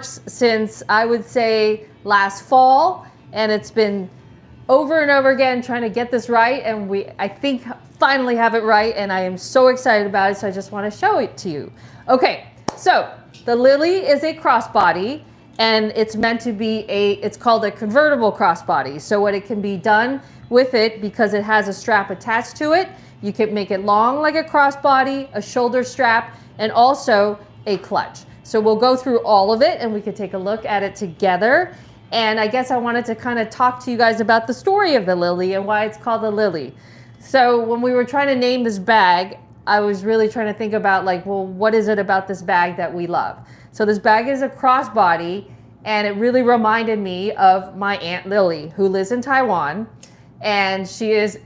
since I would say last fall, and it's been over and over again trying to get this right, and I think finally have it right, and I am so excited about it, so I just want to show it to you. Okay, so the Lily is a crossbody, and it's meant to be it's called a convertible crossbody. So what it can be done with it, because it has a strap attached to it, you can make it long like a crossbody, a shoulder strap, and also a clutch. So we'll go through all of it and we could take a look at it together. And I guess I wanted to kind of talk to you guys about the story of the Lily and why it's called the Lily. So when we were trying to name this bag, I was really trying to think about like, well, what is it about this bag that we love? So this bag is a crossbody, and it really reminded me of my Aunt Lily, who lives in Taiwan. And she is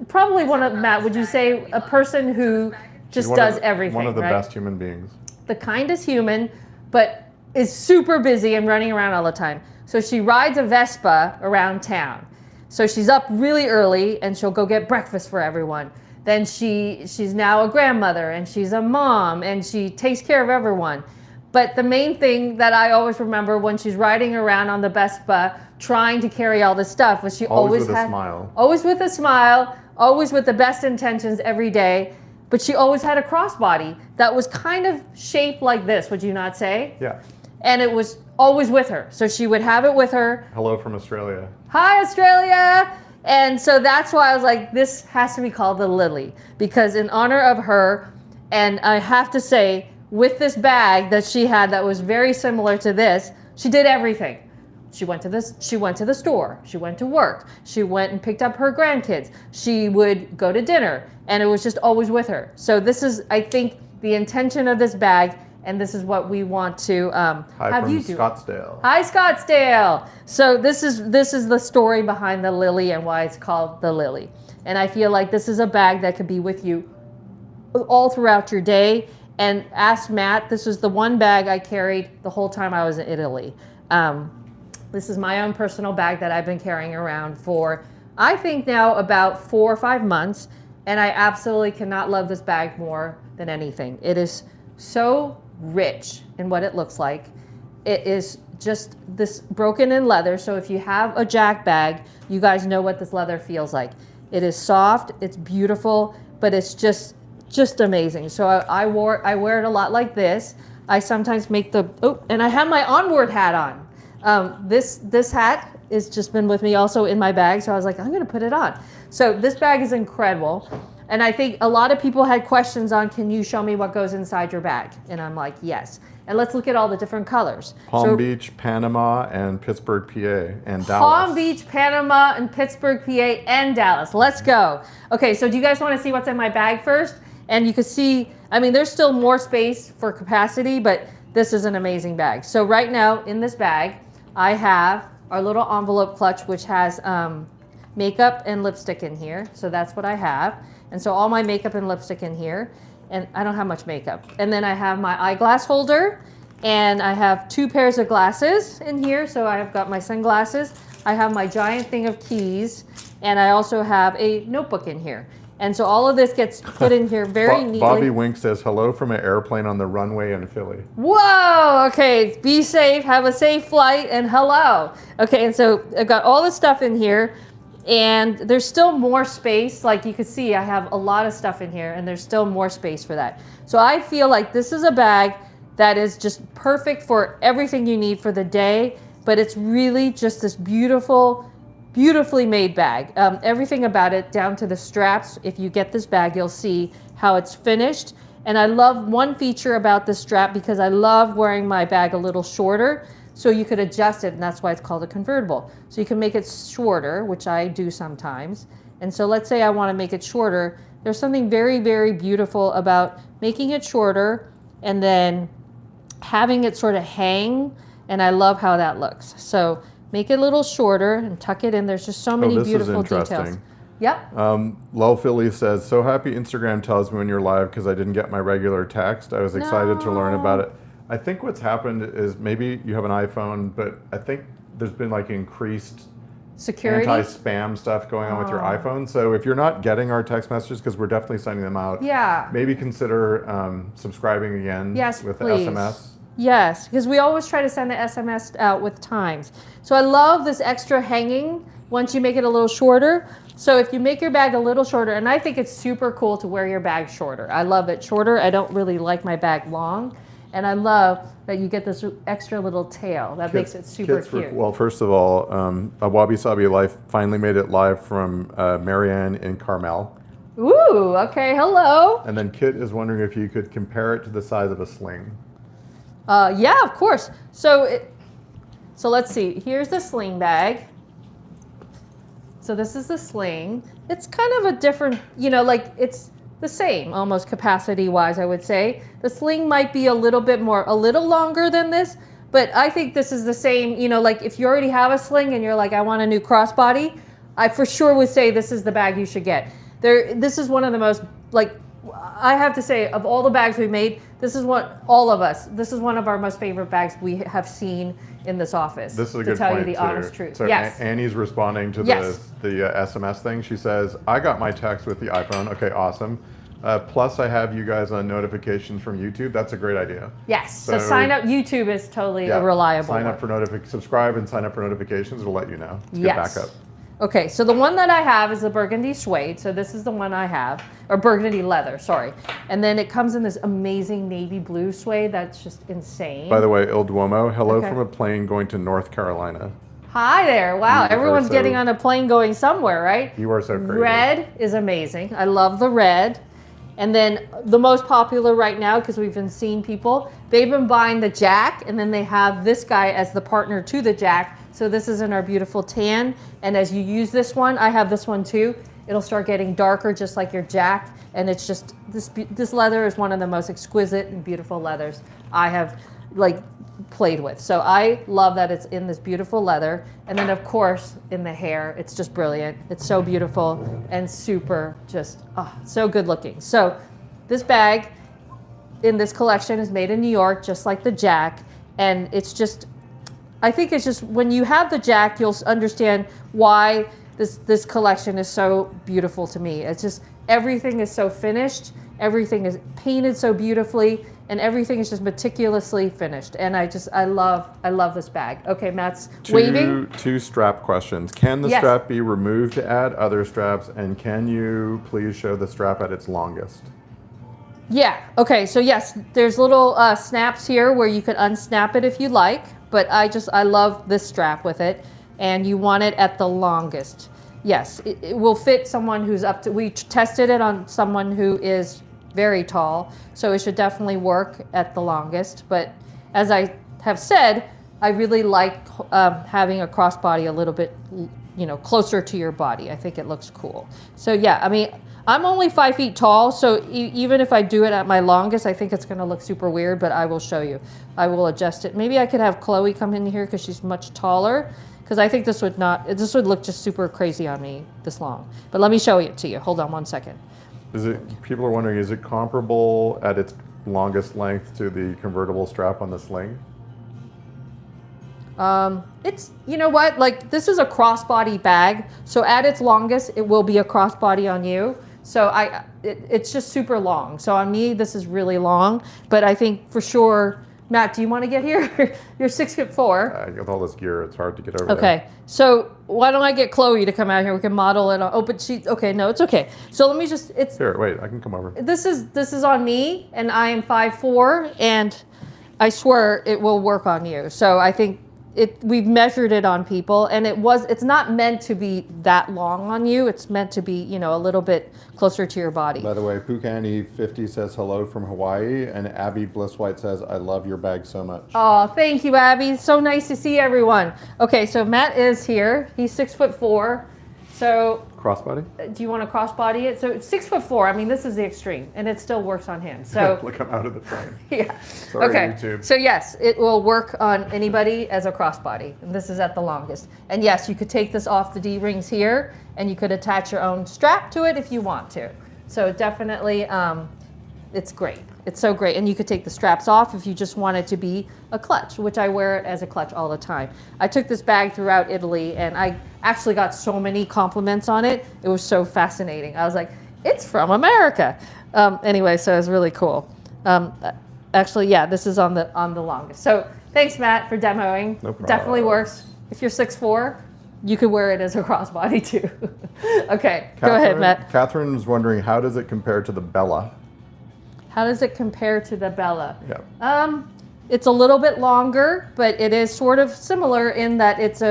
probably one of, Matt, would you say a person who just does everything, one of the right? best human beings. The kindest human, but is super busy and running around all the time. So she rides a Vespa around town. So she's up really early and she'll go get breakfast for everyone. Then she's now a grandmother and she's a mom and she takes care of everyone. But the main thing that I always remember when she's riding around on the Vespa trying to carry all this stuff was she always with a smile. Always with a smile, always with the best intentions every day. But she always had a crossbody that was kind of shaped like this, would you not say? Yeah. And it was always with her. So she would have it with her. Hello from Australia. Hi, Australia. And so that's why I was like, this has to be called the Lily, because in honor of her. And I have to say, with this bag that she had that was very similar to this, she did everything. She went to the store, she went to work, she went and picked up her grandkids, she would go to dinner, and it was just always with her. So this is, I think, the intention of this bag, and this is what we want to have you do. Scottsdale. Hi, Scottsdale. So this is the story behind the Lily and why it's called the Lily. And I feel like this is a bag that could be with you all throughout your day. And ask Matt, this was the one bag I carried the whole time I was in Italy. This is my own personal bag that I've been carrying around for, I think now about 4 or 5 months. And I absolutely cannot love this bag more than anything. It is so rich in what it looks like. It is just this broken in leather. So if you have a Jack bag, you guys know what this leather feels like. It is soft, it's beautiful, but it's just amazing. So I wear it a lot like this. I sometimes make and I have my onboard hat on. This hat has just been with me also in my bag. So I was like, I'm gonna put it on. So this bag is incredible. And I think a lot of people had questions on, can you show me what goes inside your bag? And I'm like, yes. And let's look at all the different colors. Palm Beach, Panama, and Pittsburgh, PA, and Dallas. Palm Beach, Panama, and Pittsburgh, PA, and Dallas. Let's go. Okay, so do you guys want to see what's in my bag first? And you can see, I mean, there's still more space for capacity, but this is an amazing bag. So right now in this bag, I have our little envelope clutch, which has makeup and lipstick in here. So that's what I have. And so all my makeup and lipstick in here. And I don't have much makeup. And then I have my eyeglass holder, and I have 2 pairs of glasses in here. So I have got my sunglasses. I have my giant thing of keys, and I also have a notebook in here. And so all of this gets put in here very neatly. Bobby Wink says, hello from an airplane on the runway in Philly. Whoa, okay, be safe, have a safe flight, and hello. Okay, and so I've got all this stuff in here, and there's still more space. Like you can see, I have a lot of stuff in here, and there's still more space for that. So I feel like this is a bag that is just perfect for everything you need for the day, but it's really just this beautifully made bag. Everything about it, down to the straps. If you get this bag, you'll see how it's finished. And I love one feature about this strap, because I love wearing my bag a little shorter, so you could adjust it, and that's why it's called a convertible. So you can make it shorter, which I do sometimes. And so let's say I want to make it shorter. There's something very, very beautiful about making it shorter and then having it sort of hang, and I love how that looks. So make it a little shorter and tuck it in. There's just so many beautiful details. Yep. Lol Philly says, so happy Instagram tells me when you're live, because I didn't get my regular text. I was excited to learn about it. I think what's happened is maybe you have an iPhone, but I think there's been like increased security, anti-spam stuff going on with your iPhone. So if you're not getting our text messages, because we're definitely sending them out, maybe consider subscribing again with please. SMS. Yes, because we always try to send the SMS out with times. So I love this extra hanging once you make it a little shorter. So if you make your bag a little shorter, and I think it's super cool to wear your bag shorter. I love it shorter. I don't really like my bag long. And I love that you get this extra little tail. That makes it super cute. Well, first of all, a Wabi Sabi Life finally made it live from Marianne in Carmel. Ooh, okay, hello. And then Kit is wondering if you could compare it to the size of a sling. Yeah, of course. So let's see. Here's the sling bag. So this is the sling. It's kind of a different, like it's the same almost capacity wise, I would say. The sling might be a little longer than this, but I think this is the same, like if you already have a sling and you're like, I want a new crossbody, I for sure would say this is the bag you should get. This is one of the most, I have to say, of all the bags we've made, this is one of our most favorite bags we have seen in this office. This is a to good tell point you the too. honest truth. So yes. Annie's responding to the SMS thing. She says, I got my text with the iPhone. Okay, awesome. Plus I have you guys on notifications from YouTube. That's a great idea. Yes, so sign up. YouTube is totally a reliable Sign up for subscribe and sign up for notifications. It'll let you know. It's good backup. Okay, so the one that I have is the burgundy suede. So this is the one I have, or burgundy leather, sorry. And then it comes in this amazing navy blue suede that's just insane. By the way, Il Duomo, hello from a plane going to North Carolina. Hi there. Wow, everyone's getting on a plane going somewhere, right? You are so crazy. Red is amazing. I love the red. And then the most popular right now, because we've been seeing people, they've been buying the jack, and then they have this guy as the partner to the jack. So this is in our beautiful tan. And as you use this one, I have this one too, it'll start getting darker just like your jack. And it's just, this leather is one of the most exquisite and beautiful leathers I have played with. So I love that it's in this beautiful leather. And then of course, in the hair, it's just brilliant. It's so beautiful and super so good looking. So this bag in this collection is made in New York, just like the jack. And I think it's just when you have the jack, you'll understand why this collection is so beautiful to me. It's just everything is so finished, everything is painted so beautifully, and everything is just meticulously finished. And I love this bag. Okay, Matt's waving. Two strap questions. Can the strap be removed to add other straps? And can you please show the strap at its longest? Yeah, okay, so yes, there's little snaps here where you could unsnap it if you like, but I love this strap with it, and you want it at the longest. Yes, it will fit someone who's we tested it on someone who is very tall, so it should definitely work at the longest, but as I have said, I really like having a crossbody a little bit, closer to your body. I think it looks cool. So yeah, I mean, I'm only 5 feet tall, so even if I do it at my longest, I think it's going to look super weird, but I will show you. I will adjust it. Maybe I could have Chloe come in here because she's much taller, because I think this would look just super crazy on me this long. But let me show it to you. Hold on one second. People are wondering, is it comparable at its longest length to the convertible strap on the sling? It's, you know what, this is a crossbody bag, so at its longest, it will be a crossbody on you. So it's just super long. So on me, this is really long, but I think for sure, Matt, do you want to get here? You're 6'4". With all this gear, it's hard to get over there. Okay, so why don't I get Chloe to come out here? We can model it on open sheet. Okay, no, it's okay. So let me just, Here, wait, I can come over. This is on me, and I am 5'4", and I swear it will work on you. So I think we've measured it on people, and it's not meant to be that long on you. It's meant to be, a little bit closer to your body. By the way, Pukani50 says hello from Hawaii, and Abby Blisswhite says, I love your bag so much. Oh, thank you, Abby. It's so nice to see everyone. Okay, so Matt is here. He's 6'4". So crossbody? Do you want to crossbody it? So 6'4". I mean, this is the extreme, and it still works on him. So look, I'm out of the frame. Yeah. Sorry, okay. YouTube. So yes, it will work on anybody as a crossbody, and this is at the longest. And yes, you could take this off the D-rings here, and you could attach your own strap to it if you want to. So definitely, it's great. It's so great. And you could take the straps off if you just want it to be a clutch, which I wear it as a clutch all the time. I took this bag throughout Italy, and I actually got so many compliments on it. It was so fascinating. I was like, it's from America. Anyway, so it was really cool. I Actually, yeah, this is on the longest. So thanks, Matt, for demoing. No problem. Definitely works. If you're 6'4", you could wear it as a crossbody too. Okay, go ahead, Matt. Catherine's wondering, how does it compare to the Bella? How does it compare to the Bella? Yeah. It's a little bit longer, but it is sort of similar in that it's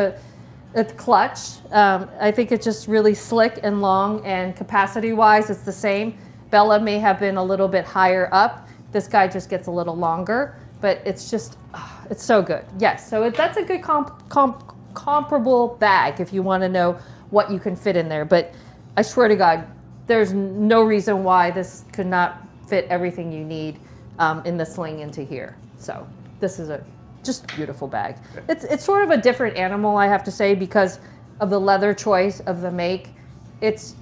clutch. I think it's just really slick and long, and capacity-wise, it's the same. Bella may have been a little bit higher up. This guy just gets a little longer, but it's just, it's so good. Yes, so that's a good comparable bag if you want to know what you can fit in there. But I swear to God, there's no reason why this could not fit everything you need in the sling into here. So this is a just beautiful bag. It's sort of a different animal, I have to say, because of the leather choice of the make. It's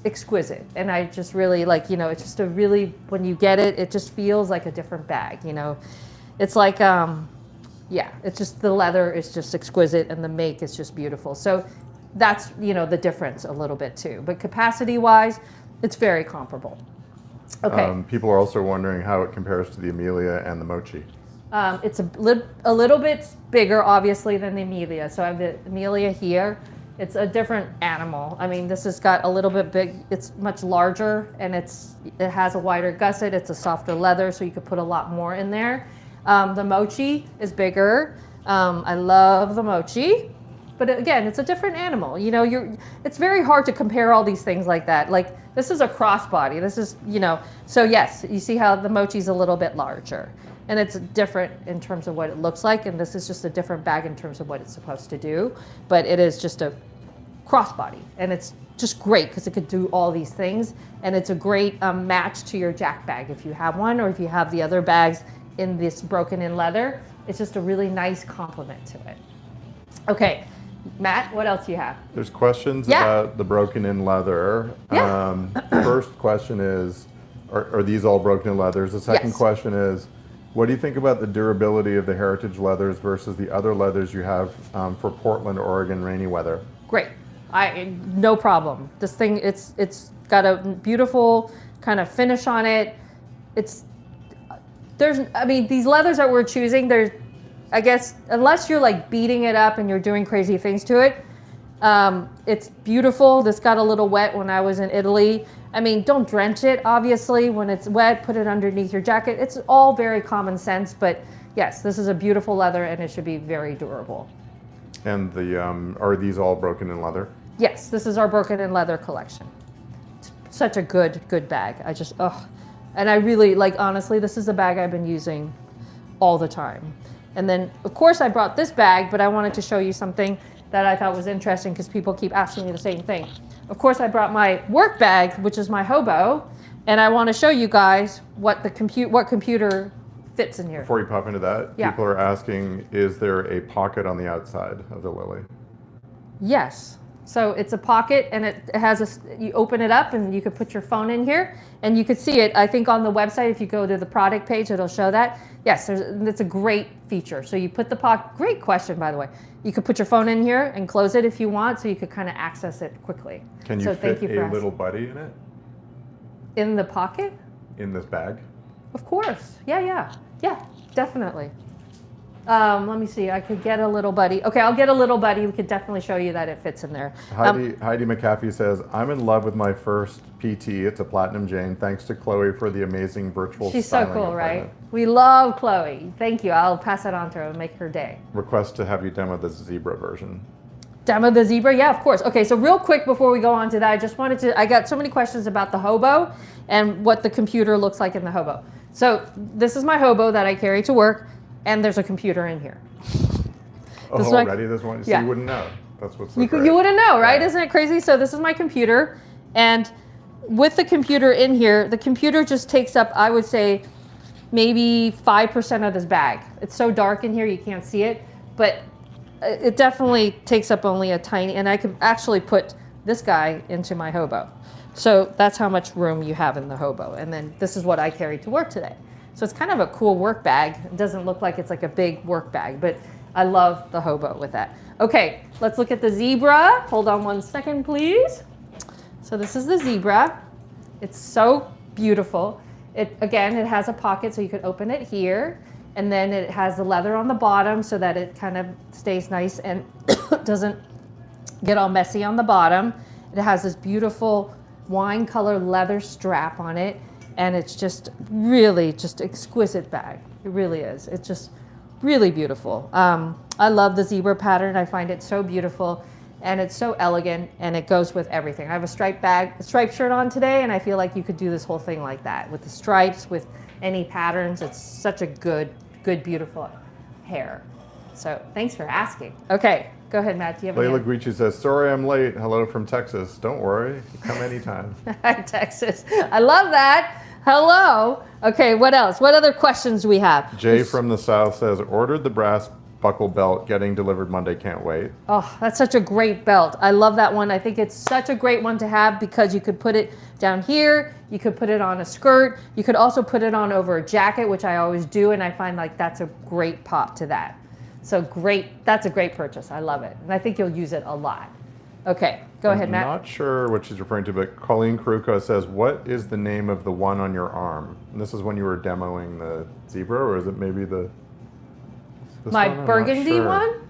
exquisite, and I just really like, it's just a really, when you get it, it just feels like a different bag. It's like yeah, it's just, the leather is just exquisite, and the make is just beautiful. So that's the difference a little bit too. But capacity wise, it's very comparable. Okay. People are also wondering how it compares to the Amelia and the Mochi. It's a little bit bigger, obviously, than the Amelia. So I have the Amelia here. It's a different animal. I mean, this has got a little bit big. It's much larger, and it has a wider gusset. It's a softer leather, so you could put a lot more in there. The Mochi is bigger. I love the Mochi. But again, it's a different animal. It's very hard to compare all these things like that. Like, this is a crossbody. This is, so yes, you see how the Mochi's a little bit larger. And it's different in terms of what it looks like. And this is just a different bag in terms of what it's supposed to do. But it is just a crossbody. And it's just great because it could do all these things. And it's a great match to your jack bag if you have one, or if you have the other bags in this broken in leather. It's just a really nice complement to it. Okay. Matt, what else do you have? There's questions about the broken in leather. Yeah. First question is, are these all broken in leathers? The second question is, what do you think about the durability of the heritage leathers versus the other leathers you have for Portland, Oregon rainy weather? Great. No problem. This thing, it's got a beautiful kind of finish on it. These leathers that we're choosing, I guess, unless you're like beating it up and you're doing crazy things to it, it's beautiful. This got a little wet when I was in Italy. I mean, don't drench it, obviously. When it's wet, put it underneath your jacket. It's all very common sense, but yes, this is a beautiful leather, and it should be very durable. And are these all broken in leather? Yes, this is our broken in leather collection. It's such a good bag. And I really, honestly, this is a bag I've been using all the time. And then, of course, I brought this bag, but I wanted to show you something that I thought was interesting because people keep asking me the same thing. Of course, I brought my work bag, which is my hobo, and I want to show you guys what computer fits in here. Before you pop into that, people are asking, is there a pocket on the outside of the Lily? Yes. So it's a pocket, and it has you open it up, and you could put your phone in here, and you could see it. I think on the website, if you go to the product page, it'll show that. Yes, it's a great feature. So you put the pocket. Great question, by the way. You could put your phone in here and close it if you want, so you could kind of access it quickly. Can you fit a little buddy in it? In the pocket? In this bag? Of course. Yeah, definitely. Let me see. I could get a little buddy. Okay, I'll get a little buddy. We could definitely show you that it fits in there. Heidi McAfee says, I'm in love with my first PT. It's a Platinum Jane. Thanks to Chloe for the amazing virtual She's so cool, right? We love Chloe. Thank you. I'll pass that on to her and make her day. Request to have you demo the zebra version. Demo the zebra? Yeah, of course. Okay, so real quick before we go on to that, I got so many questions about the hobo and what the computer looks like in the hobo. So this is my hobo that I carry to work. And there's a computer in here. Already this one? So you wouldn't know. That's what's so great. You wouldn't know, right? Yeah. Isn't it crazy? So this is my computer. And with the computer in here, the computer just takes up, I would say, maybe 5% of this bag. It's so dark in here, you can't see it. But it definitely takes up only a tiny, and I can actually put this guy into my hobo. So that's how much room you have in the hobo. And then this is what I carry to work today. So it's kind of a cool work bag. It doesn't look like it's like a big work bag, but I love the hobo with that. Okay, let's look at the zebra. Hold on one second, please. So this is the zebra. It's so beautiful. Again, it has a pocket so you could open it here. And then it has the leather on the bottom so that it kind of stays nice and doesn't get all messy on the bottom. It has this beautiful wine color leather strap on it. And it's just really just exquisite bag. It really is. It's just really beautiful. I love the zebra pattern. I find it so beautiful and it's so elegant and it goes with everything. I have a striped shirt on today and I feel like you could do this whole thing like that with the stripes, with any patterns. It's such a good, beautiful hair. So thanks for asking. Okay, go ahead, Matt. Do you have Layla Guici says, sorry I'm late. Hello from Texas. Don't worry. Come anytime. Texas. I love that. Hello. Okay, what else? What other questions do we have? Jay from the South says, ordered the brass buckle belt, getting delivered Monday. Can't wait. Oh, that's such a great belt. I love that one. I think it's such a great one to have because you could put it down here. You could put it on a skirt. You could also put it on over a jacket, which I always do. And I find like that's a great pop to that. So great. That's a great purchase. I love it. And I think you'll use it a lot. Okay, go ahead, Matt. I'm not sure what she's referring to, but Colleen Caruco says, what is the name of the one on your arm? And this is when you were demoing the zebra, or is it maybe this My one? burgundy one?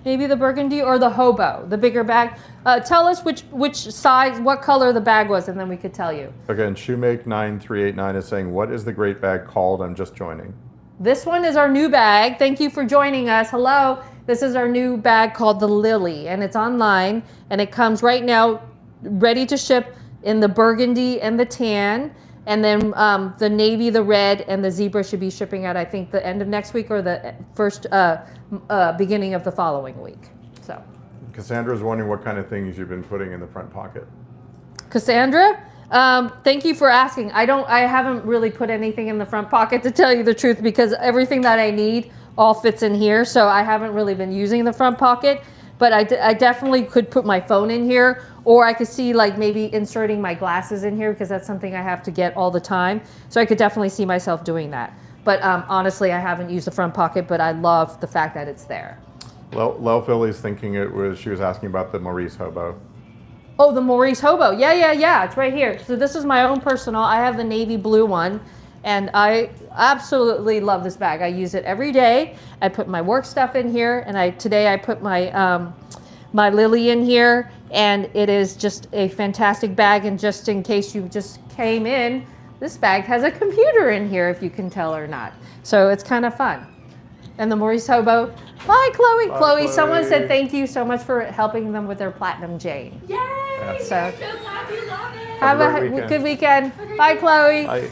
Maybe the burgundy or the hobo, the bigger bag. Tell us which size, what color the bag was, and then we could tell you. Okay, and Shoemake9389 is saying, what is the great bag called? I'm just joining. This one is our new bag. Thank you for joining us. Hello. This is our new bag called the Lily, and it's online, and it comes right now ready to ship in the burgundy and the tan, and then the navy, the red, and the zebra should be shipping out, I think, the end of next week or the first beginning of the following week. So, Cassandra's wondering what kind of things you've been putting in the front pocket. Cassandra, thank you for asking. I haven't really put anything in the front pocket, to tell you the truth, because everything that I need all fits in here. So I haven't really been using the front pocket, but I definitely could put my phone in here, or I could see like maybe inserting my glasses in here because that's something I have to get all the time. So I could definitely see myself doing that. But honestly, I haven't used the front pocket, but I love the fact that it's there. Lel Philly's thinking she was asking about the Maurice hobo. Oh, the Maurice hobo. Yeah. It's right here. So this is my own personal. I have the navy blue one. And I absolutely love this bag. I use it every day. I put my work stuff in here, and today I put my my Lily in here, and it is just a fantastic bag. And just in case you just came in, this bag has a computer in here, if you can tell or not. So it's kind of fun. And the Maurice hobo. Bye, Chloe. Bye, Chloe. Chloe. Someone said thank you so much for helping them with their platinum jane. Yay! Yeah. So glad you love it. have a a great weekend. good weekend. Bye, Chloe.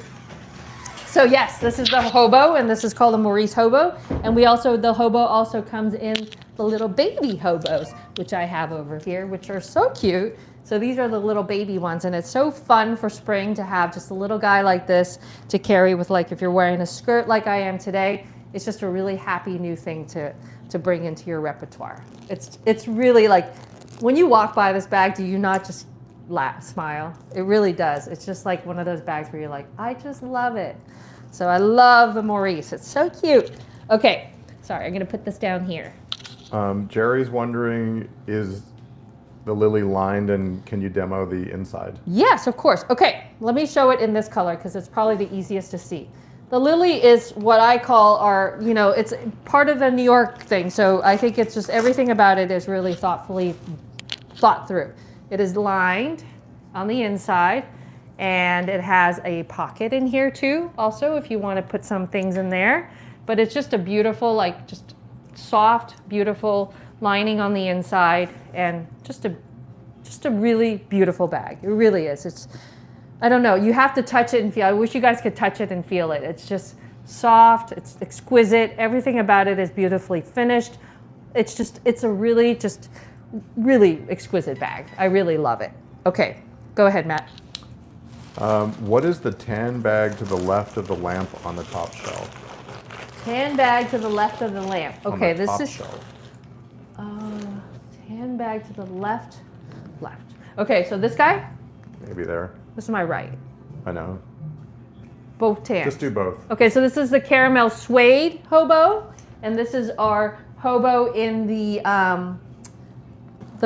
So yes, this is the hobo, and this is called the Maurice hobo. And the hobo also comes in the little baby hobos, which I have over here, which are so cute. So these are the little baby ones, and it's so fun for spring to have just a little guy like this to carry with, like, if you're wearing a skirt like I am today. It's just a really happy new thing to bring into your repertoire. It's really like, when you walk by this bag, do you not just smile? It really does. It's just like one of those bags where you're like, I just love it. So I love the Maurice. It's so cute. Okay, sorry, I'm gonna put this down here. Jerry's wondering, is the Lily lined, and can you demo the inside? Yes, of course. Okay, let me show it in this color because it's probably the easiest to see. The Lily is what I call it's part of the New York thing. So I think it's just everything about it is really thoughtfully thought through. It is lined on the inside, and it has a pocket in here too, also, if you want to put some things in there. But it's just a beautiful, like, just soft, beautiful lining on the inside, and just a really beautiful bag. It really is. I don't know, you have to touch it and feel. I wish you guys could touch it and feel it. It's just soft, it's exquisite. Everything about it is beautifully finished. It's a really exquisite bag. I really love it. Okay, go ahead, Matt. What is the tan bag to the left of the lamp on the top shelf? Tan bag to the left of the lamp. Okay, On the top this is shelf. tan bag to the left. Okay, so this guy, Maybe there. this is my right. I know. Both tan. Just do both. Okay, so this is the caramel suede hobo, and this is our hobo in the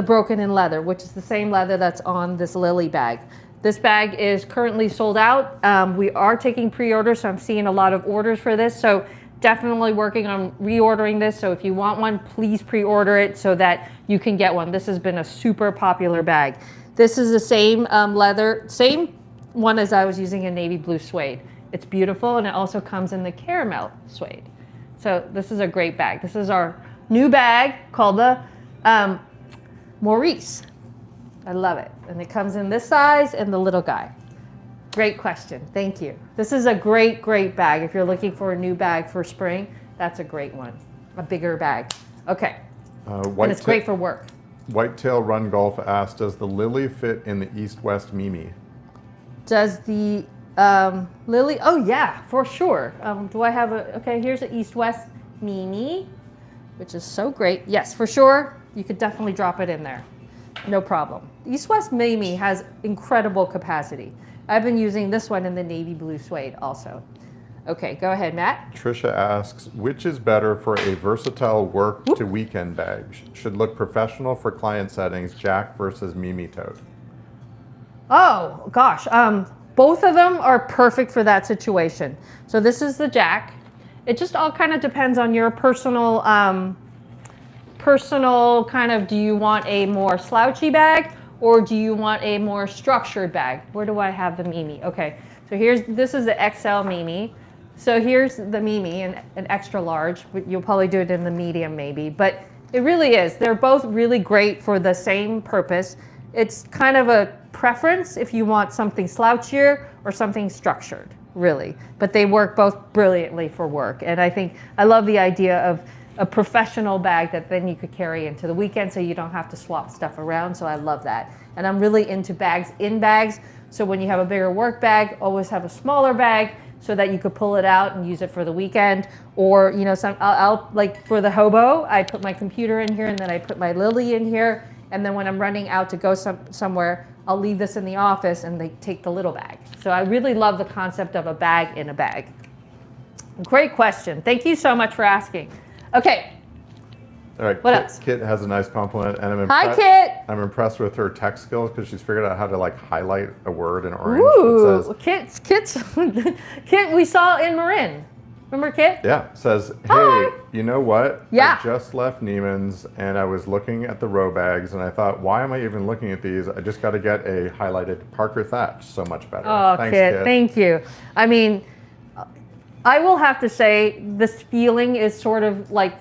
broken in leather, which is the same leather that's on this Lily bag. This bag is currently sold out. We are taking pre-orders, so I'm seeing a lot of orders for this. So definitely working on reordering this. So if you want one, please pre-order it so that you can get one. This has been a super popular bag. This is the same leather, same one as I was using in navy blue suede. It's beautiful, and it also comes in the caramel suede. So this is a great bag. This is our new bag called the Maurice. I love it. And it comes in this size and the little guy. Great question. Thank you. This is a great, great bag. If you're looking for a new bag for spring, that's a great one. A bigger bag. Okay. And it's great for work. Whitetail Run Golf asked, does the Lily fit in the East-West Mimi? Does the Lily? Oh yeah, for sure. Do I have a, okay, here's an East-West Mini, which is so great. Yes, for sure. You could definitely drop it in there. No problem. East-West Mimi has incredible capacity. I've been using this one in the navy blue suede also. Okay, go ahead, Matt. Trisha asks, which is better for a versatile work to weekend bag? Should look professional for client settings, Jack versus Mimi tote. Oh gosh, both of them are perfect for that situation. So this is the Jack. It just all kind of depends on your personal kind of, do you want a more slouchy bag or do you want a more structured bag? Where do I have the Mimi? Okay, so this is the XL Mimi. So here's the Mimi, an extra large. You'll probably do it in the medium maybe, but it really is. They're both really great for the same purpose. It's kind of a preference if you want something slouchier or something structured, really. But they work both brilliantly for work. And I love the idea of a professional bag that then you could carry into the weekend so you don't have to swap stuff around. So I love that. And I'm really into bags in bags. So when you have a bigger work bag, always have a smaller bag so that you could pull it out and use it for the weekend. Or, you know, I'll like for the hobo, I put my computer in here and then I put my Lily in here. And then when I'm running out to go somewhere, I'll leave this in the office and they take the little bag. So I really love the concept of a bag in a bag. Great question. Thank you so much for asking. Okay. All right. What else? Kit has a nice compliment, and Hi, Kit. I'm impressed with her tech skills because she's figured out how to like highlight a word in orange. Ooh, Kit, we saw in Marin. Remember Kit? Yeah. Says, hey, Hi. you know what? Yeah. I just left Neiman's and I was looking at the row bags and I thought, why am I even looking at these? I just got to get a highlighted Parker Thatch. So much better. Oh, Thanks, Kit, thank you. I mean, I will have to say this feeling is sort of like,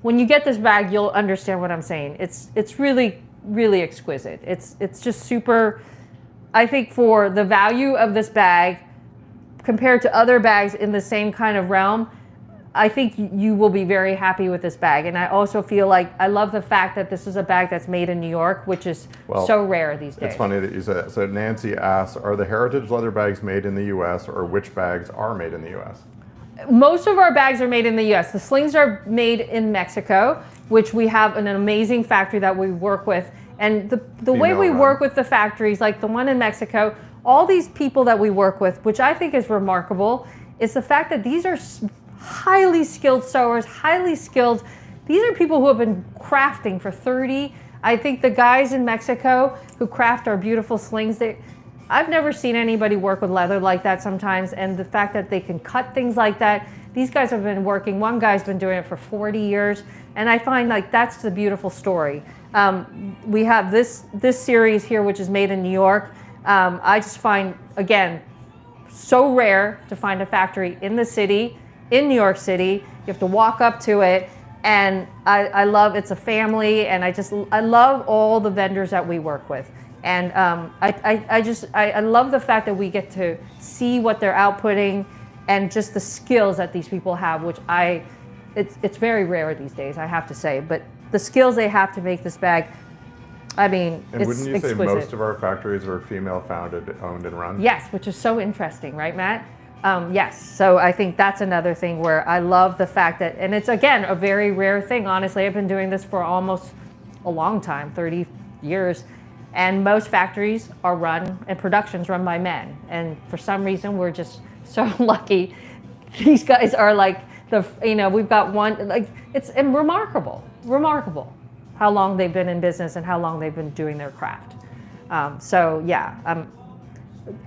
when you get this bag, you'll understand what I'm saying. It's really, really exquisite. It's just super, I think for the value of this bag, compared to other bags in the same kind of realm, I think you will be very happy with this bag. And I also feel like, I love the fact that this is a bag that's made in New York, which is so rare these days. It's funny that you said that. So Nancy asks, are the heritage leather bags made in the US or which bags are made in the US? Most of our bags are made in the US. The slings are made in Mexico, which we have an amazing factory that we work with. And the way we work with the factories, like the one in Mexico, all these people that we work with, which I think is remarkable, is the fact that these are highly skilled sewers, highly skilled. These are people who have been crafting for 30. I think the guys in Mexico who craft our beautiful slings, I've never seen anybody work with leather like that sometimes. And the fact that they can cut things like that, these guys have been working, one guy's been doing it for 40 years. And I find like that's the beautiful story. We have this series here, which is made in New York. I just find, again, so rare to find a factory in the city, in New York City. You have to walk up to it. And I love, it's a family. And I love all the vendors that we work with. And I love the fact that we get to see what they're outputting and just the skills that these people have, which it's very rare these days, I have to say. But the skills they have to make this bag, I mean, and it's wouldn't you exquisite. say most of our factories are female founded, owned, and run? Yes, which is so interesting, right, Matt? Yes, so I think that's another thing where I love the fact that, and it's again, a very rare thing. Honestly, I've been doing this for almost a long time, 30 years. And most factories are run and production's run by men. And for some reason, we're just so lucky. These guys are like we've got one, like it's remarkable how long they've been in business and how long they've been doing their craft. So yeah,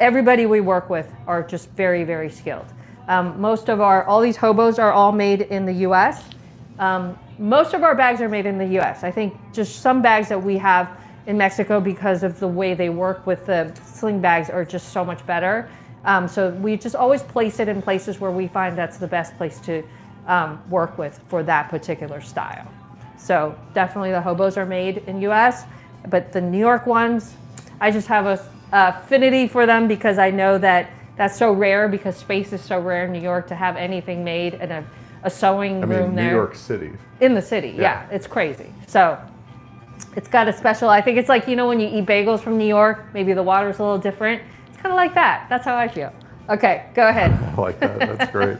everybody we work with are just very, very skilled. All these hobos are all made in the U.S. Most of our bags are made in the U.S. I think just some bags that we have in Mexico, because of the way they work with the sling bags, are just so much better. So we just always place it in places where we find that's the best place to work with for that particular style. So definitely the hobos are made in U.S., but the New York ones, I just have a affinity for them because I know that that's so rare, because space is so rare in New York to have anything made in a sewing room there. New York City. In the city, yeah, it's crazy. So it's got a special, I think it's like, when you eat bagels from New York, maybe the water's a little different. It's kind of like that. That's how I feel. Okay, go ahead. I like that. That's great.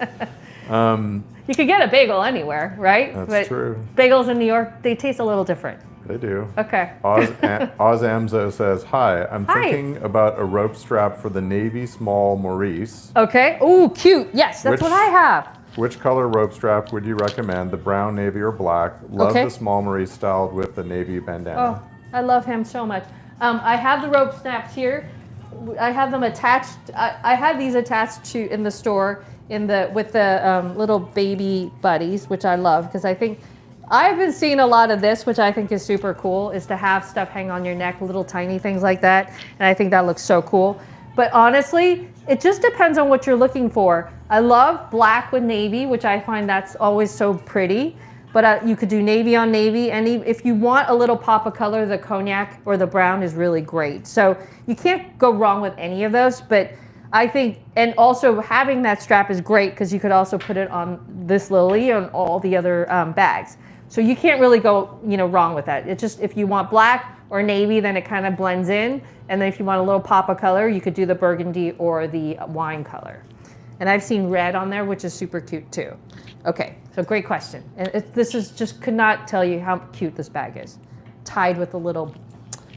You could get a bagel anywhere, right? That's true. Bagels in New York, they taste a little different. They do. Okay. Ozamzo says, hi, I'm thinking about a rope strap for the Navy small Maurice. Okay. Ooh, cute. Yes, that's what I have. Which color rope strap would you recommend? The brown, navy, or black? Love the small Maurice styled with the navy bandana. Oh, I love him so much. I have the rope snaps here. I have them attached. I have these attached in the store with the little baby buddies, which I love, because I think I've been seeing a lot of this, which I think is super cool, is to have stuff hang on your neck, little tiny things like that. And I think that looks so cool. But honestly, it just depends on what you're looking for. I love black with navy, which I find that's always so pretty. But you could do navy on navy. And if you want a little pop of color, the cognac or the brown is really great. So you can't go wrong with any of those. But I think, and also having that strap is great because you could also put it on this lily and all the other bags. So you can't really go, wrong with that. It's just, if you want black or navy, then it kind of blends in. And then if you want a little pop of color, you could do the burgundy or the wine color. And I've seen red on there, which is super cute too. Okay, so great question. And could not tell you how cute this bag is. Tied with a little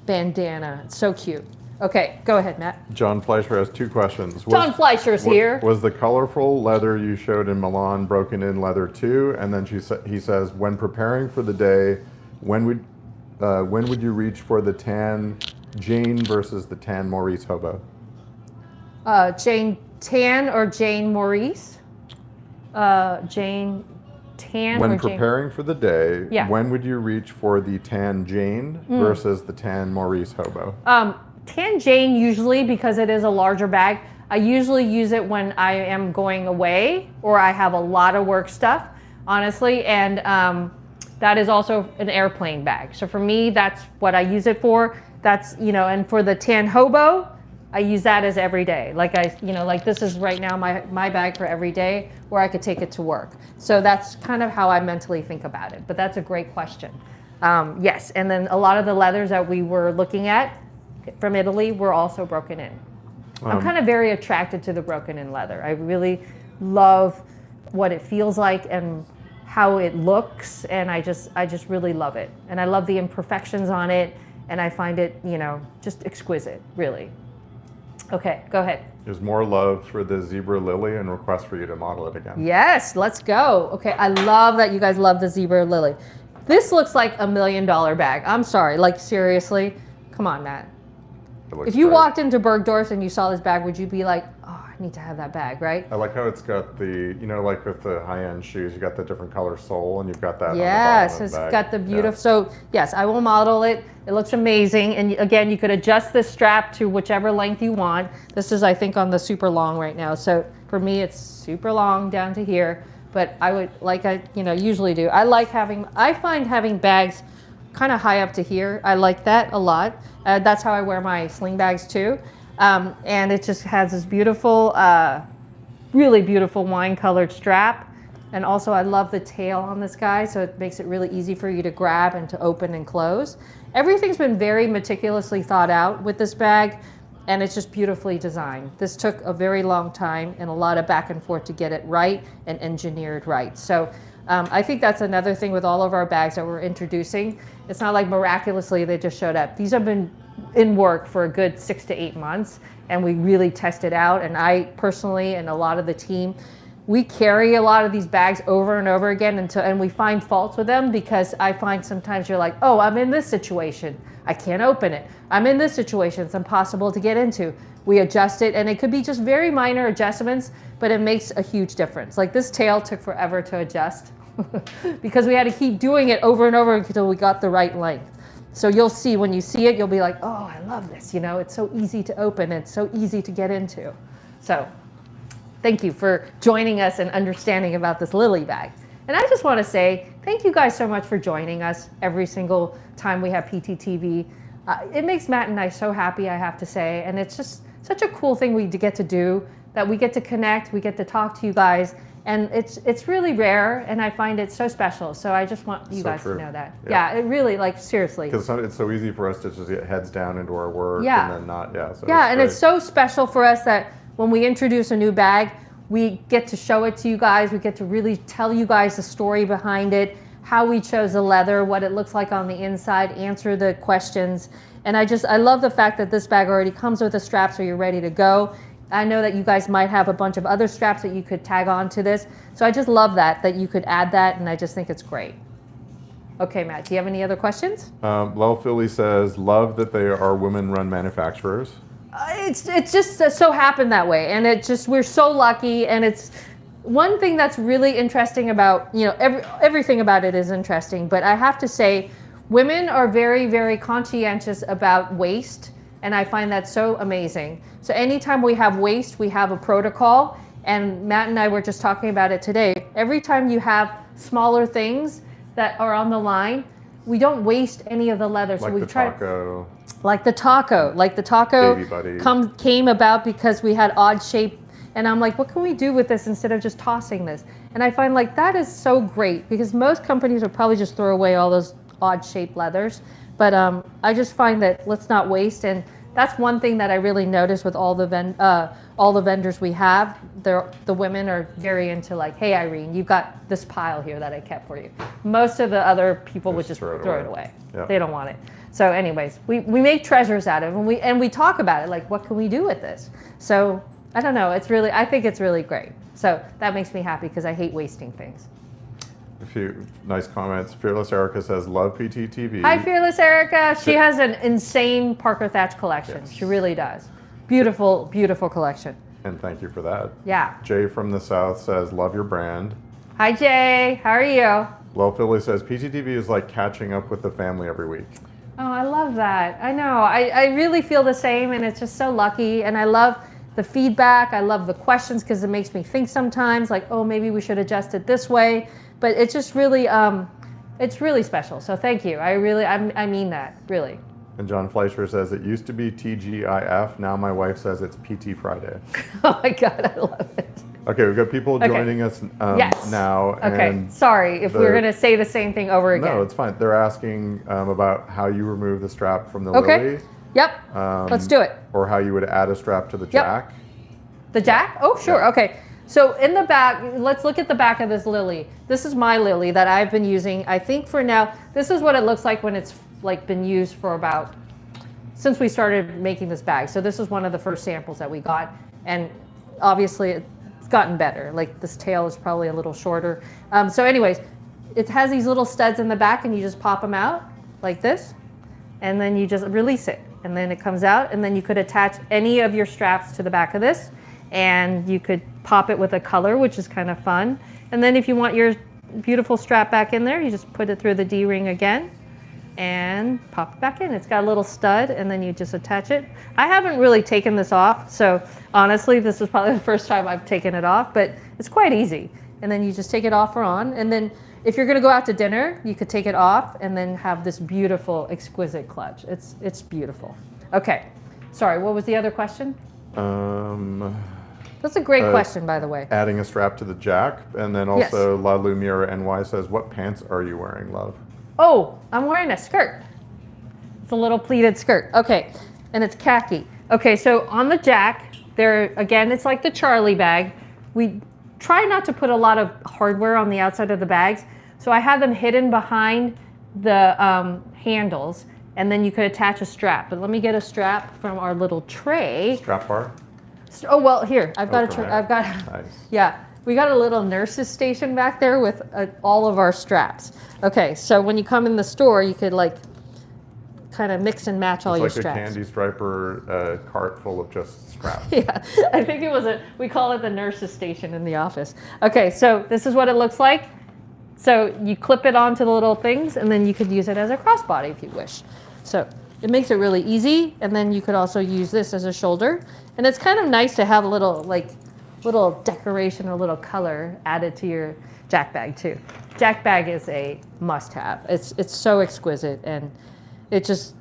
bandana. It's so cute. Okay, go ahead, Matt. John Fleischer has two questions. John Fleischer's here. Was the colorful leather you showed in Milan broken in leather too? And then he says, when preparing for the day, when would you reach for the tan Jane versus the tan Maurice hobo? Jane Tan or Jane Maurice? Jane Tan when or preparing for the day, Yeah. when would you reach for the tan Jane versus the tan Maurice hobo? Tan Jane usually, because it is a larger bag, I usually use it when I am going away or I have a lot of work stuff, honestly, and that is also an airplane bag. So for me, that's what I use it for. That's, and for the tan hobo, I use that as every day. Like this is right now my bag for every day where I could take it to work. So that's kind of how I mentally think about it. But that's a great question. Yes, and then a lot of the leathers that we were looking at from Italy were also broken in. I'm kind of very attracted to the broken in leather. I really love what it feels like and how it looks, and I just really love it. And I love the imperfections on it, and I find it, just exquisite, really. Okay, go ahead. There's more love for the zebra lily and request for you to model it again. Yes, let's go. Okay, I love that you guys love the zebra lily. This looks like $1 million bag. I'm sorry, like seriously, come on, Matt. If you walked into Bergdorf and you saw this bag, would you be like, oh, I need to have that bag, right? I like how it's got the, like with the high-end shoes, you got the different color sole and you've got that Yes, on the it's bottom of the bag. got the beautiful, so yes, I will model it. It looks amazing. And again, you could adjust this strap to whichever length you want. This is, I think, on the super long right now. So for me, it's super long down to here, but I would, like I usually do. I find having bags kind of high up to here. I like that a lot. That's how I wear my sling bags too. And it just has this beautiful, really beautiful wine colored strap. And also I love the tail on this guy, so it makes it really easy for you to grab and to open and close. Everything's been very meticulously thought out with this bag, and it's just beautifully designed. This took a very long time and a lot of back and forth to get it right and engineered right. So I think that's another thing with all of our bags that we're introducing. It's not like miraculously they just showed up. These have been in work for a good 6 to 8 months, and we really tested out. And I personally and a lot of the team we carry a lot of these bags over and over again and we find faults with them, because I find sometimes you're like, oh, I'm in this situation, I can't open it. I'm in this situation, it's impossible to get into. We adjust it, and it could be just very minor adjustments, but it makes a huge difference. Like this tail took forever to adjust because we had to keep doing it over and over until we got the right length. So you'll see, when you see it, you'll be like, oh, I love this. You know, it's so easy to open, it's so easy to get into. So thank you for joining us and understanding about this Lily bag. And I just want to say thank you guys so much for joining us every single time we have PTTV. It makes Matt and I so happy, I have to say, and it's just such a cool thing we get to do, that we get to connect, we get to talk to you guys, and it's really rare, and I find it so special. So I just want you guys to know that. Yeah, it really, like, seriously. Because it's so easy for us to just get heads down into our work and then not, So it's so special for us that when we introduce a new bag, we get to show it to you guys. We get to really tell you guys the story behind it, how we chose the leather, what it looks like on the inside, answer the questions. And I love the fact that this bag already comes with a strap, so you're ready to go. I know that you guys might have a bunch of other straps that you could tag on to this. So I just love that you could add that, and I just think it's great. Okay, Matt, do you have any other questions? Lel Philly says, love that they are women-run manufacturers. It's just so happened that way, and we're so lucky, and it's one thing that's really interesting about, everything about it is interesting, but I have to say, women are very, very conscientious about waste, and I find that so amazing. So anytime we have waste, we have a protocol, and Matt and I were just talking about it today. Every time you have smaller things that are on the line, we don't waste any of the leather. Like so we try taco. Like the taco came about because we had odd shape, and I'm like, what can we do with this instead of just tossing this? And I find like that is so great, because most companies would probably just throw away all those odd shaped leathers. But I just find that let's not waste, and that's one thing that I really notice with all the vendors we have. The women are very into like, hey Irene, you've got this pile here that I kept for you. Most of the other people would just throw it away. Yep. They don't want it. So anyways, we make treasures out of it, and we talk about it, like what can we do with this? So I don't know, I think it's really great. So that makes me happy, because I hate wasting things. A few nice comments. Fearless Erica says, love PTTV. Hi, Fearless Erica. She has an insane Parker Thatch collection. Yes. She really does. Beautiful, beautiful collection. And thank you for that. Yeah. Jay from the South says, love your brand. Hi, Jay. How are you? Lel Philly says, PTTV is like catching up with the family every week. Oh, I love that. I know. I really feel the same, and it's just so lucky. And I love the feedback. I love the questions, because it makes me think sometimes, like, oh, maybe we should adjust it this way. But it's just really, it's really special. So thank you. I mean that, really. And John Fleischer says, it used to be TGIF. Now my wife says it's PT Friday. Oh my God, I love it. Okay, we've got people joining us now. Okay, and sorry if we're going to say the same thing over again. No, it's fine. They're asking about how you remove the strap from the Lily. Yep, let's do it. Or how you would add a strap to the jack. The jack? Oh, sure, okay. So in the back, let's look at the back of this Lily. This is my Lily that I've been using, I think for now. This is what it looks like when it's like been used for since we started making this bag. So this is one of the first samples that we got, and obviously it's gotten better. Like this tail is probably a little shorter. So anyways, it has these little studs in the back, and you just pop them out like this, and then you just release it, and then it comes out, and then you could attach any of your straps to the back of this, and you could pop it with a color, which is kind of fun. And then if you want your beautiful strap back in there, you just put it through the D-ring again and pop it back in. It's got a little stud, and then you just attach it. I haven't really taken this off, so honestly, this is probably the first time I've taken it off, but it's quite easy. And then you just take it off or on, and then if you're gonna go out to dinner, you could take it off and then have this beautiful, exquisite clutch. It's beautiful. Okay, sorry, what was the other question? That's a great question, by the way. Adding a strap to the jack, and then also La Lumiere NY says, what pants are you wearing, love? Oh, I'm wearing a skirt. It's a little pleated skirt. Okay, and it's khaki. Okay, so on the jack, again, it's like the Charlie bag. We try not to put a lot of hardware on the outside of the bags, so I have them hidden behind the handles, and then you could attach a strap. But let me get a strap from our little tray. Strap bar? Oh, well, here, I've got a tray. I've got, nice. Yeah, we got a little nurse's station back there with all of our straps. Okay, so when you come in the store, you could like kind of mix and match all your It's like straps. a candy striper cart full of just straps. Yeah, I think it was we call it the nurse's station in the office. Okay, so this is what it looks like. So you clip it onto the little things, and then you could use it as a crossbody if you wish. So it makes it really easy, and then you could also use this as a shoulder. And it's kind of nice to have a little decoration or little color added to your jack bag too. Jack bag is a must-have. It's so exquisite, and it just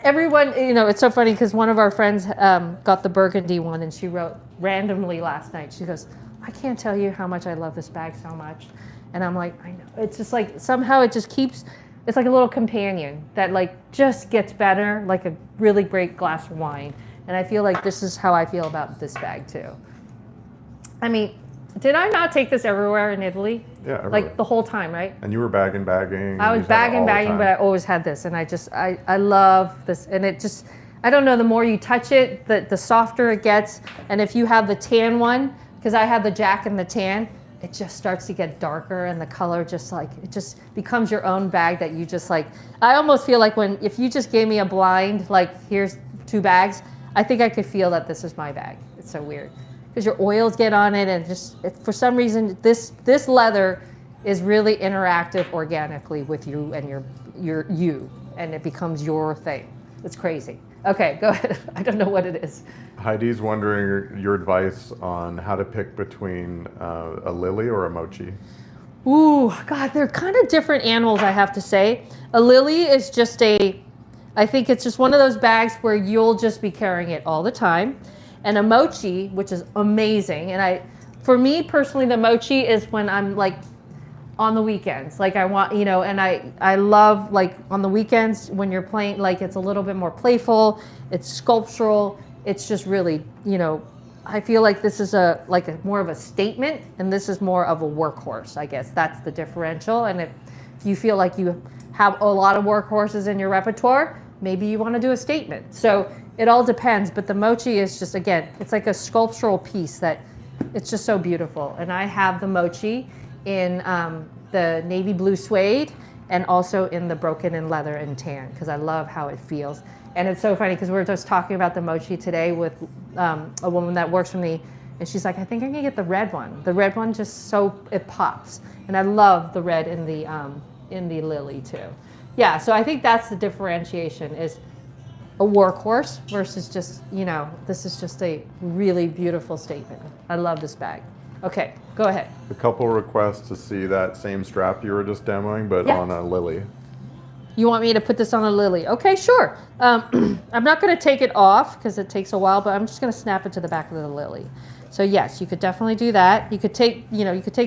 everyone, you know, it's so funny because one of our friends got the burgundy one, and she wrote randomly last night. She goes, "I can't tell you how much I love this bag so much," and I'm like, I know. It's just like somehow it just keeps. It's like a little companion that like just gets better, like a really great glass of wine. And I feel like this is how I feel about this bag too. I mean, did I not take this everywhere in Italy? Yeah, everywhere. Like the whole time, right? And you were bagging. I was bagging, but I always had this. And I love this. And it just, I don't know, the more you touch it, the softer it gets. And if you have the tan one, because I have the Jack and the tan, it just starts to get darker and the color just like, it just becomes your own bag that you just like, I almost feel like if you just gave me a blind, like here's 2 bags, I think I could feel that this is my bag. It's so weird. Because your oils get on it and just, for some reason, this leather is really interactive organically with you and you, and it becomes your thing. It's crazy. Okay, go ahead. I don't know what it is. Heidi's wondering your advice on how to pick between a lily or a mochi. Ooh, God, they're kind of different animals, I have to say. A lily is just I think it's just one of those bags where you'll just be carrying it all the time. And a mochi, which is amazing. And for me personally, the mochi is when I'm like on the weekends. Like I want, you know, and I love like on the weekends when you're playing, like it's a little bit more playful, it's sculptural. It's just really, you know, I feel like this is more of a statement, and this is more of a workhorse, I guess. That's the differential. And if you feel like you have a lot of workhorses in your repertoire, maybe you want to do a statement. So it all depends, but the mochi is just, again, it's like a sculptural piece that it's just so beautiful. And I have the mochi in the navy blue suede and also in the broken in leather and tan because I love how it feels. And it's so funny because we were just talking about the mochi today with a woman that works for me, and she's like, I think I'm gonna get the red one. The red one just it pops. And I love the red in the lily too. Yeah, so I think that's the differentiation is a workhorse versus just, you know, this is just a really beautiful statement. I love this bag. Okay, go ahead. A couple requests to see that same strap you were just demoing, but on a lily. You want me to put this on a lily? Okay, sure. I'm not going to take it off because it takes a while, but I'm just going to snap it to the back of the lily. So yes, you could definitely do that. You could take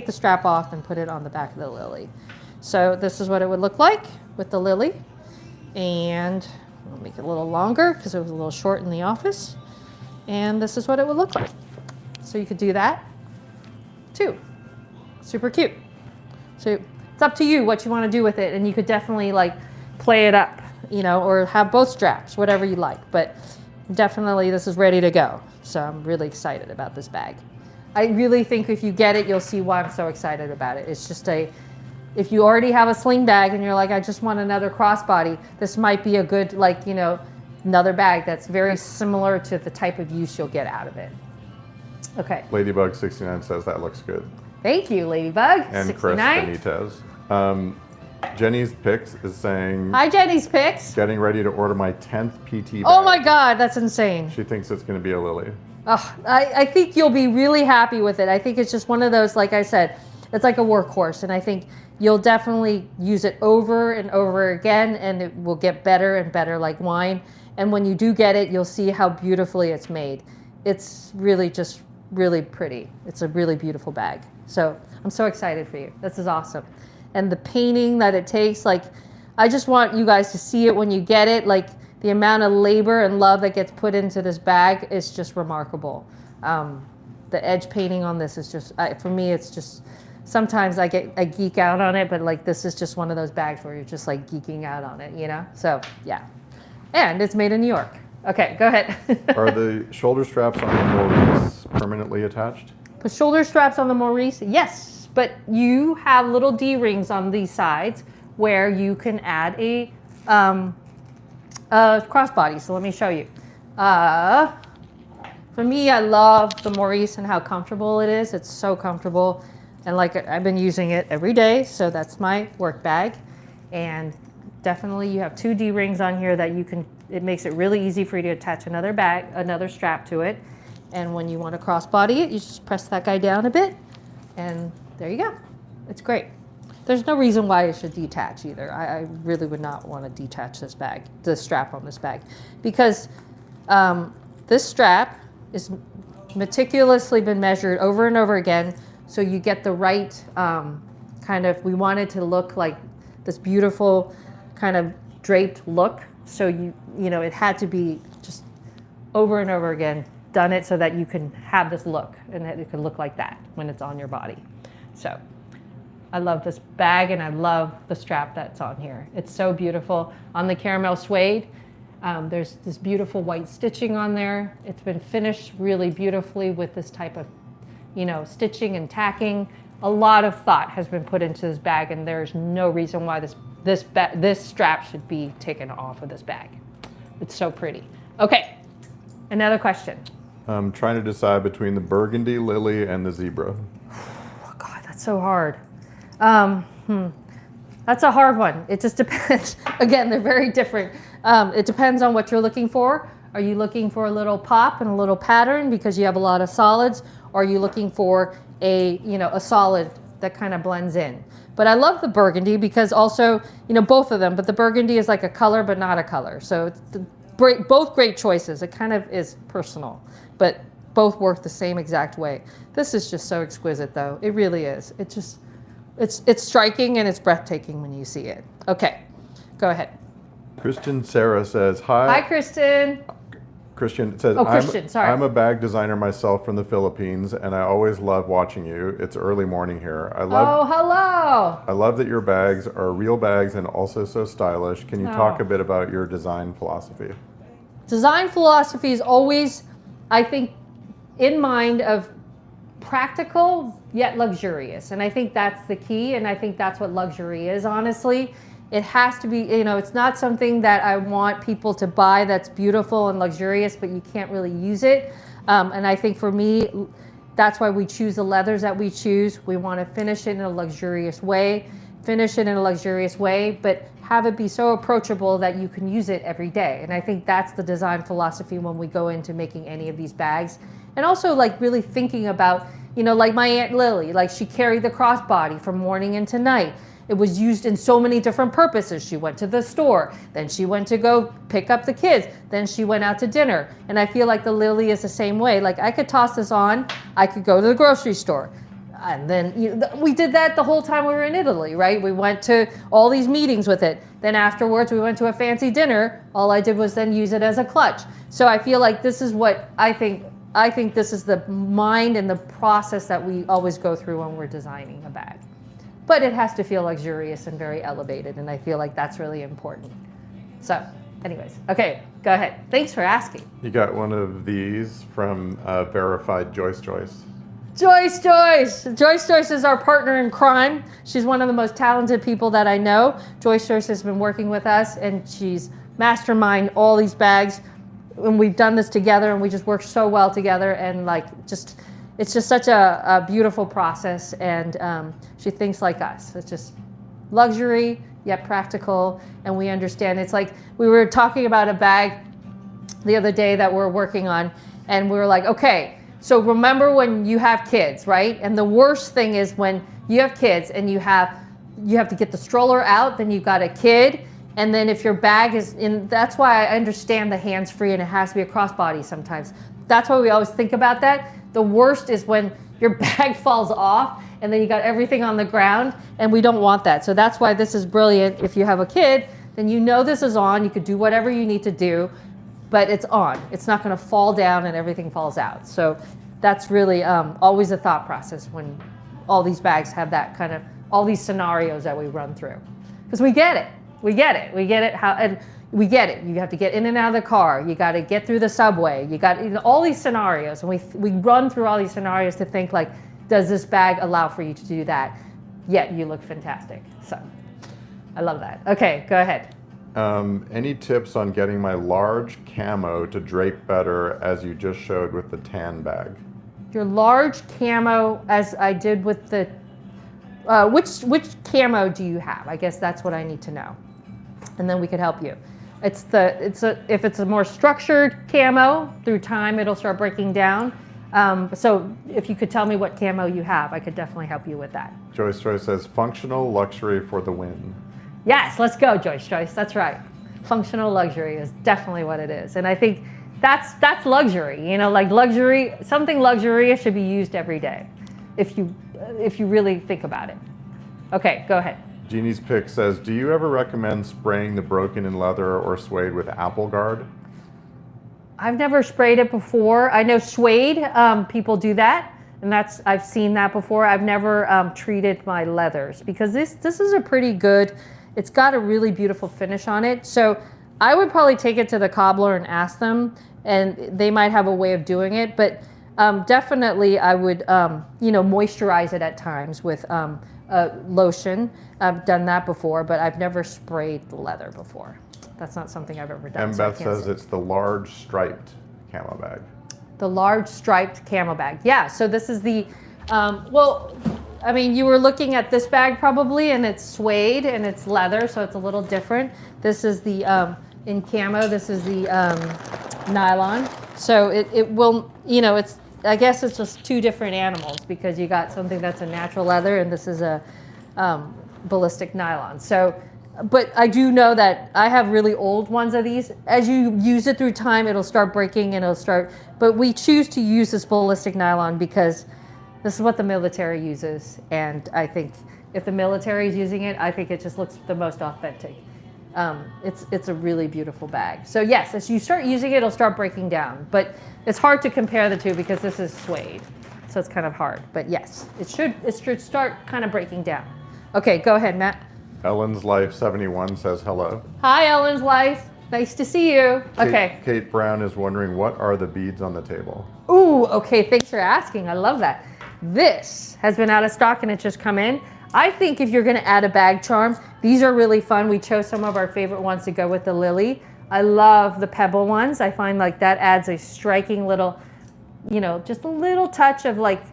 the strap off and put it on the back of the lily. So this is what it would look like with the lily. And I'll make it a little longer because it was a little short in the office. And this is what it would look like. So you could do that too. Super cute. So it's up to you what you want to do with it. And you could definitely like play it up, you know, or have both straps, whatever you like. But definitely this is ready to go. So I'm really excited about this bag. I really think if you get it, you'll see why I'm so excited about it. It's just if you already have a sling bag and you're like, I just want another crossbody, this might be a good, like, you know, another bag that's very similar to the type of use you'll get out of it. Okay. Ladybug69 says that looks good. Thank you, Ladybug. And 69. Chris Benitez. Jenny's Picks is saying, hi, Jenny's Picks. Getting ready to order my 10th PT bag. Oh my God, that's insane. She thinks it's going to be a lily. Oh, I think you'll be really happy with it. I think it's just one of those, like I said, it's like a workhorse. And I think you'll definitely use it over and over again, and it will get better and better like wine. And when you do get it, you'll see how beautifully it's made. It's really just really pretty. It's a really beautiful bag. So I'm so excited for you. This is awesome. And the painting that it takes, like, I just want you guys to see it when you get it. Like, the amount of labor and love that gets put into this bag is just remarkable. The edge painting on this is just, for me, it's just, sometimes I geek out on it, but like this is just one of those bags where you're just like geeking out on it, you know? So yeah. And it's made in New York. Okay, go ahead. Are the shoulder straps on the Maurice permanently attached? The shoulder straps on the Maurice, yes, but you have little D-rings on these sides where you can add a crossbody. So let me show you. For me, I love the Maurice and how comfortable it is. It's so comfortable. And like I've been using it every day, so that's my work bag. And definitely you have 2 D-rings on here that you can, it makes it really easy for you to attach another bag, another strap to it. And when you want to crossbody it, you just press that guy down a bit and there you go. It's great. There's no reason why it should detach either. I really would not want to detach this bag, the strap on this bag, because this strap is meticulously been measured over and over again, so you get the right kind of, we want it to look like this beautiful kind of draped look. So you know, it had to be just over and over again, done it so that you can have this look and that it can look like that when it's on your body. So I love this bag and I love the strap that's on here. It's so beautiful. On the caramel suede, there's this beautiful white stitching on there. It's been finished really beautifully with this type of, you know, stitching and tacking. A lot of thought has been put into this bag, and there's no reason why this strap should be taken off of this bag. It's so pretty. Okay, another question. I'm trying to decide between the burgundy lily and the zebra. Oh God, that's so hard. That's a hard one. It just depends. Again, they're very different. It depends on what you're looking for. Are you looking for a little pop and a little pattern because you have a lot of solids? Or are you looking for a, you know, a solid that kind of blends in? But I love the burgundy because also, you know, both of them, but the burgundy is like a color but not a color. So it's both great choices. It kind of is personal, but both work the same exact way. This is just so exquisite though. It really is. It just, it's striking and it's breathtaking when you see it. Okay, go ahead. Christian Sarah says, hi. Hi, Kristen. Christian says, Christian, sorry. I'm a bag designer myself from the Philippines, and I always love watching you. It's early morning here. Oh, hello. I love that your bags are real bags and also so stylish. Can you talk a bit about your design philosophy? Design philosophy is always, I think, in mind of practical yet luxurious. And I think that's the key, and I think that's what luxury is, honestly. It has to be, you know, it's not something that I want people to buy that's beautiful and luxurious, but you can't really use it. And I think for me, that's why we choose the leathers that we choose. We want to finish it in a luxurious way, but have it be so approachable that you can use it every day. And I think that's the design philosophy when we go into making any of these bags. And also like really thinking about, you know, like my Aunt Lily, like she carried the crossbody from morning into night. It was used in so many different purposes. She went to the store, then she went to go pick up the kids, then she went out to dinner. And I feel like the Lily is the same way. Like I could toss this on, I could go to the grocery store. And then we did that the whole time we were in Italy, right? We went to all these meetings with it. Then afterwards we went to a fancy dinner. All I did was then use it as a clutch. So I feel like this is what I think this is the mind and the process that we always go through when we're designing a bag. But it has to feel luxurious and very elevated, and I feel like that's really important. So, anyways, okay, go ahead. Thanks for asking. You got one of these from Verified Joyce. Joyce is our partner in crime. She's one of the most talented people that I know. Joyce has been working with us, and she's mastermind all these bags. And we've done this together, and we just work so well together, and it's just such a beautiful process, and she thinks like us. It's just luxury, yet practical, and we understand. It's like we were talking about a bag the other day that we're working on, and we were like, okay, so remember when you have kids, right? And the worst thing is when you have kids and you have to get the stroller out, then you've got a kid, and then if your bag is in, that's why I understand the hands-free and it has to be a crossbody sometimes. That's why we always think about that. The worst is when your bag falls off and then you got everything on the ground, and we don't want that. So that's why this is brilliant. If you have a kid, then you know this is on. You could do whatever you need to do, but it's on. It's not going to fall down and everything falls out. So that's really always a thought process when all these bags have that kind of, all these scenarios that we run through. Because we get it. We get it. We get it. And we get it. You have to get in and out of the car. You got to get through the subway. You got all these scenarios, and we run through all these scenarios to think like, does this bag allow for you to do that? Yet you look fantastic. So I love that. Okay, go ahead. Any tips on getting my large camo to drape better, as you just showed with the tan bag? Your large camo, as I did with the, which camo do you have? I guess that's what I need to know, and then we could help you. If it's a more structured camo, through time it'll start breaking down. So if you could tell me what camo you have, I could definitely help you with that. Joyce says, functional luxury for the win. Yes, let's go, Joyce. That's right. Functional luxury is definitely what it is. And I think that's luxury. You know, like luxury, something luxurious should be used every day if you really think about it. Okay, go ahead. Jeannie's Pick says, do you ever recommend spraying the broken in leather or suede with Apple Guard? I've never sprayed it before. I know suede, people do that. And I've seen that before. I've never treated my leathers because this is a pretty good, it's got a really beautiful finish on it. So I would probably take it to the cobbler and ask them, and they might have a way of doing it. But definitely I would, moisturize it at times with lotion. I've done that before, but I've never sprayed the leather before. That's not something I've ever done. And Beth says it's the large striped camo bag. The large striped camo bag. Yeah, so this is the, you were looking at this bag probably, and it's suede and it's leather, so it's a little different. This is the, in camo, this is the nylon. So it will, I guess it's just two different animals because you got something that's a natural leather and this is a ballistic nylon. So, but I do know that I have really old ones of these. As you use it through time, it'll start breaking and but we choose to use this ballistic nylon because this is what the military uses. And I think if the military is using it, I think it just looks the most authentic. It's a really beautiful bag. So yes, as you start using it, it'll start breaking down, but it's hard to compare the two because this is suede. So it's kind of hard, but yes, it should start kind of breaking down. Okay, go ahead, Matt. Ellen's Life 71 says hello. Hi, Ellen's Life. Nice to see you. Okay. Kate Brown is wondering, what are the beads on the table? Ooh, okay, thanks for asking. I love that. This has been out of stock and it's just come in. I think if you're gonna add a bag charm, these are really fun. We chose some of our favorite ones to go with the lily. I love the pebble ones. I find like that adds a striking little, just a little touch of like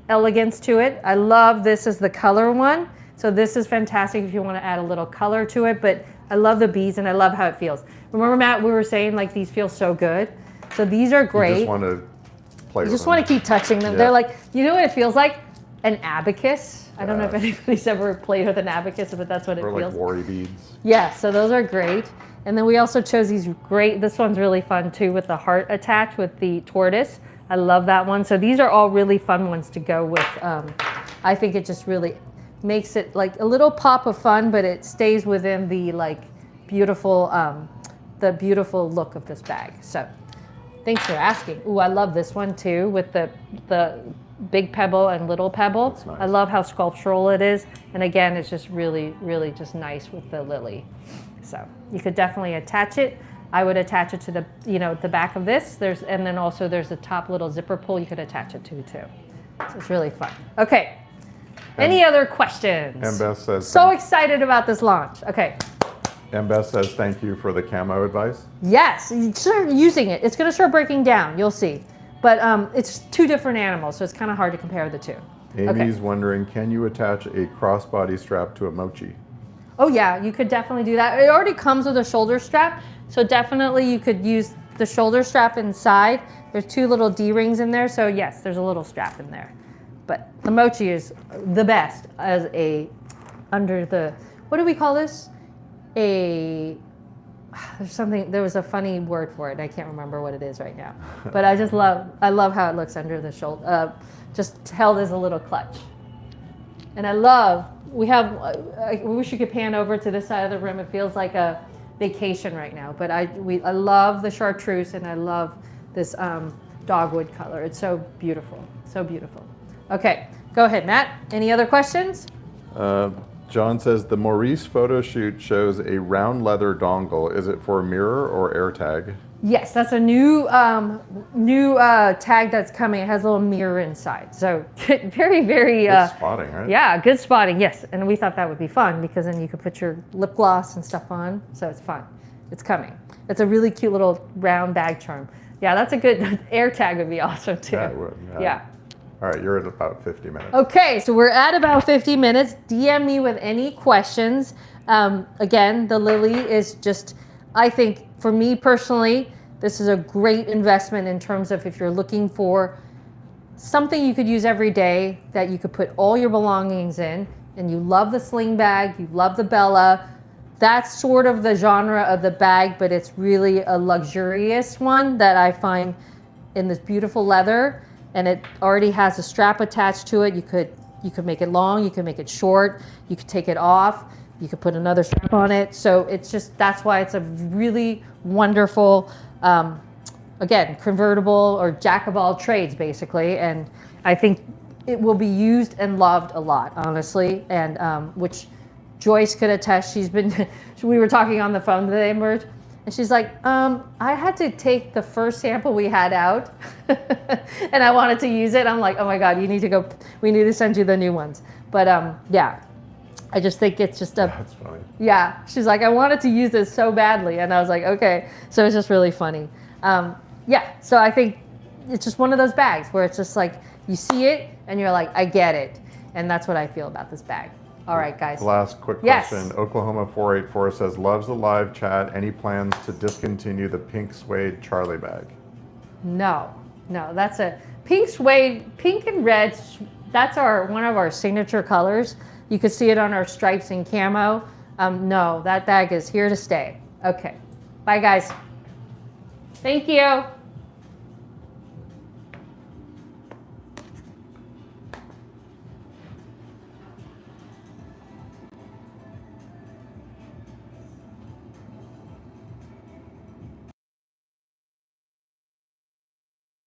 elegance to it. I love this as the color one. So this is fantastic if you want to add a little color to it, but I love the beads and I love how it feels. Remember, Matt, we were saying like these feel so good. So these are great. You just want to play with them. You just want to keep touching them. Yeah. They're like, you know what it feels like? An abacus. I don't know if anybody's ever played with an abacus, but that's what it feels like. Or like worry beads. Yeah, so those are great. And then we also chose these great, this one's really fun too with the heart attached with the tortoise. I love that one. So these are all really fun ones to go with. I think it just really makes it like a little pop of fun, but it stays within the like beautiful, the beautiful look of this bag. So thanks for asking. Ooh, I love this one too with the big pebble and little pebble. That's nice. I love how sculptural it is. And again, it's just really, really just nice with the lily. So you could definitely attach it. I would attach it to the, the back of this. And then also there's a top little zipper pull you could attach it to too. So it's really fun. Okay. Any other questions? And Beth says, so excited about this launch. Okay. And Beth says, thank you for the camo advice. Yes, start using it. It's going to start breaking down. You'll see. But it's two different animals, so it's kind of hard to compare the two. Amy's wondering, can you attach a crossbody strap to a mochi? Oh yeah, you could definitely do that. It already comes with a shoulder strap, so definitely you could use the shoulder strap inside. There's two little D-rings in there, so yes, there's a little strap in there. But the mochi is the best as what do we call this? There was a funny word for it, and I can't remember what it is right now. But I love how it looks under the shoulder, just held as a little clutch. And I wish you could pan over to this side of the room. It feels like a vacation right now. But I love the chartreuse, and I love this dogwood color. It's so beautiful, so beautiful. Okay, go ahead, Matt. Any other questions? John says the Maurice photo shoot shows a round leather dongle. Is it for a mirror or AirTag? Yes, that's a new tag that's coming. It has a little mirror inside. So very, very Good spotting, right? yeah, good spotting. Yes, and we thought that would be fun because then you could put your lip gloss and stuff on. So it's fun. It's coming. It's a really cute little round bag charm. Yeah, that's a good AirTag would be awesome too. Yeah, it would. Yeah. All right, you're at about 50 minutes. Okay, so we're at about 50 minutes. DM me with any questions. Again, the lily is just, I think, for me personally, this is a great investment in terms of if you're looking for something you could use every day that you could put all your belongings in, and you love the sling bag, you love the Bella. That's sort of the genre of the bag, but it's really a luxurious one that I find in this beautiful leather. And it already has a strap attached to it. You could make it long, you could make it short, you could take it off, you could put another strap on it. So it's just, that's why it's a really wonderful, again, convertible or jack of all trades basically. And I think it will be used and loved a lot, honestly. And which Joyce could attest. We were talking on the phone today, Mert, and she's like, I had to take the first sample we had out and I wanted to use it. I'm like, oh my God, you need to go, we need to send you the new ones. But yeah, I just think it's just That's funny. yeah. She's like, I wanted to use this so badly. And I was like, okay. So it's just really funny. Yeah, so I think it's just one of those bags where it's just like, you see it and you're like, I get it. And that's what I feel about this bag. All right, guys. Last quick Yes. question. Oklahoma 484 says, loves the live chat. Any plans to discontinue the pink suede Charlie bag? No, that's a pink suede, pink and red. That's one of our signature colors. You could see it on our stripes and camo. No, that bag is here to stay. Okay, bye guys. Thank you.